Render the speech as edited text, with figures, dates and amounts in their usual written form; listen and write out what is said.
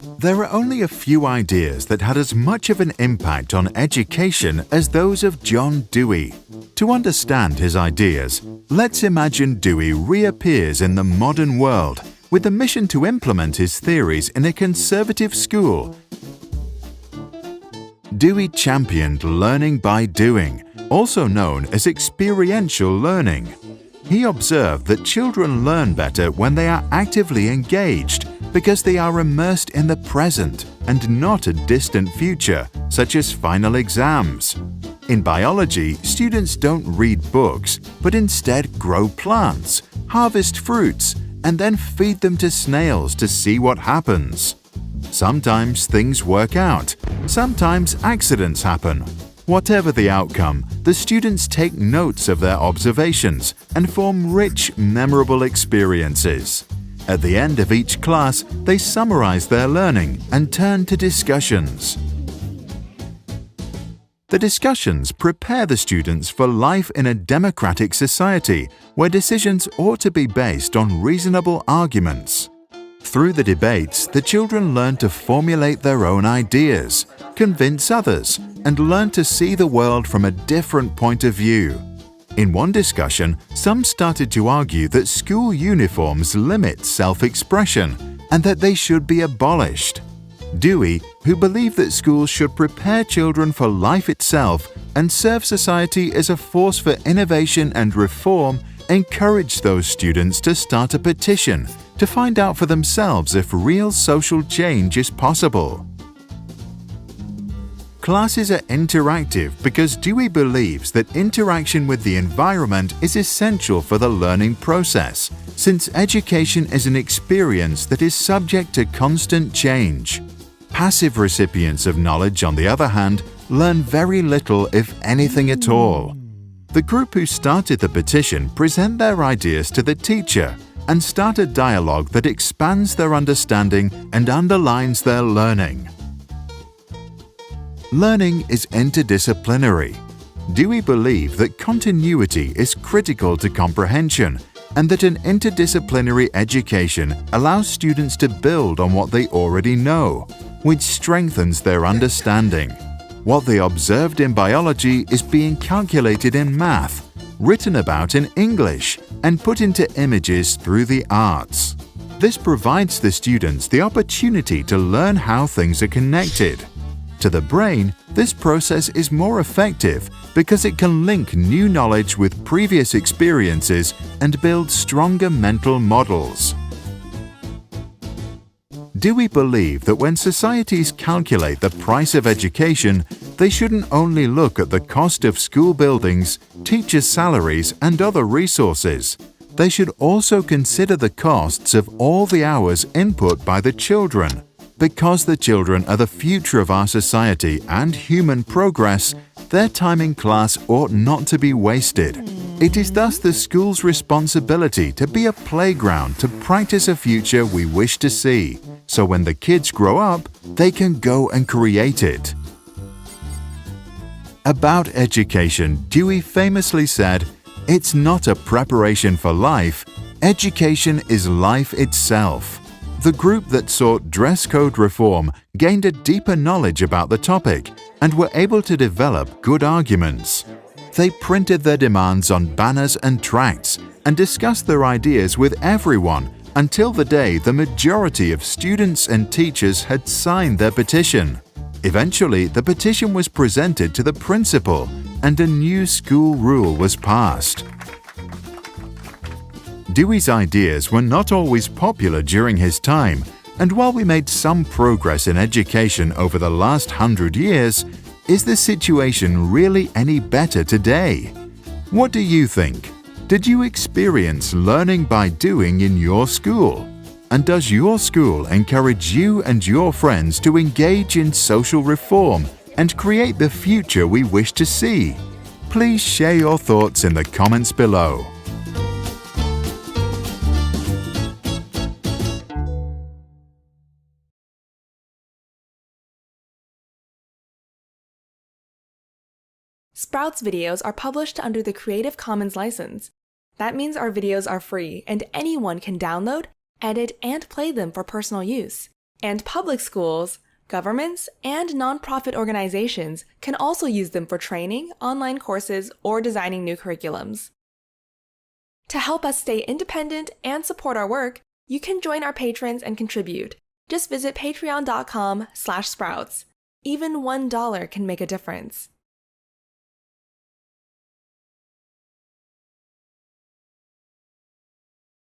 There are only a few ideas that had as much of an impact on education as those of John Dewey. To understand his ideas, let's imagine Dewey reappears in the modern world with the mission to implement his theories in a conservative school. Dewey championed learning by doing, also known as experiential learning. He observed that children learn better when they are actively engaged because they are immersed in the present and not a distant future, such as final exams. In biology, students don't read books, but instead grow plants, harvest fruits, and then feed them to snails to see what happens. Sometimes things work out, sometimes accidents happen. Whatever the outcome, the students take notes of their observations and form rich, memorable experiences. At the end of each class, they summarize their learning and turn to discussions. The discussions prepare the students for life in a democratic society where decisions ought to be based on reasonable arguments. Through the debates, the children learn to formulate their own ideas, convince others, and learn to see the world from a different point of view. In one discussion, some started to argue that school uniforms limit self-expression and that they should be abolished. Dewey, who believed that schools should prepare children for life itself and serve society as a force for innovation and reform, encouraged those students to start a petition to find out for themselves if real social change is possible. Classes are interactive because Dewey believes that interaction with the environment is essential for the learning process, since education is an experience that is subject to constant change. Passive recipients of knowledge, on the other hand, learn very little, if anything at all. The group who started the petition present their ideas to the teacher and start a dialogue that expands their understanding and underlines their learning. Learning is interdisciplinary. Dewey believed that continuity is critical to comprehension and that an interdisciplinary education allows students to build on what they already know, which strengthens their understanding. What they observed in biology is being calculated in math, written about in English, and put into images through the arts. This provides the students the opportunity to learn how things are connected. To the brain, this process is more effective because it can link new knowledge with previous experiences and build stronger mental models. Dewey believed that when societies calculate the price of education, they shouldn't only look at the cost of school buildings, teachers' salaries, and other resources. They should also consider the costs of all the hours input by the children. Because the children are the future of our society and human progress, their time in class ought not to be wasted. It is thus the school's responsibility to be a playground to practice a future we wish to see, so when the kids grow up, they can go and create it. About education, Dewey famously said, "It's not a preparation for life, education is life itself." The group that sought dress code reform gained a deeper knowledge about the topic and were able to develop good arguments. They printed their demands on banners and tracts and discussed their ideas with everyone until the day the majority of students and teachers had signed their petition. Eventually, the petition was presented to the principal and a new school rule was passed. Dewey's ideas were not always popular during his time, and while we made some progress in education over the last 100 years, is the situation really any better today? What do you think? Did you experience learning by doing in your school? And does your school encourage you and your friends to engage in social reform and create the future we wish to see? Please share your thoughts in the comments below. Sprout's videos are published under the Creative Commons license. That means our videos are free and anyone can download, edit, and play them for personal use. And public schools, governments, and nonprofit organizations can also use them for training, online courses, or designing new curriculums. To help us stay independent and support our work, you can join our patrons and contribute. Just visit patreon.com/sprouts. Even $1 can make a difference.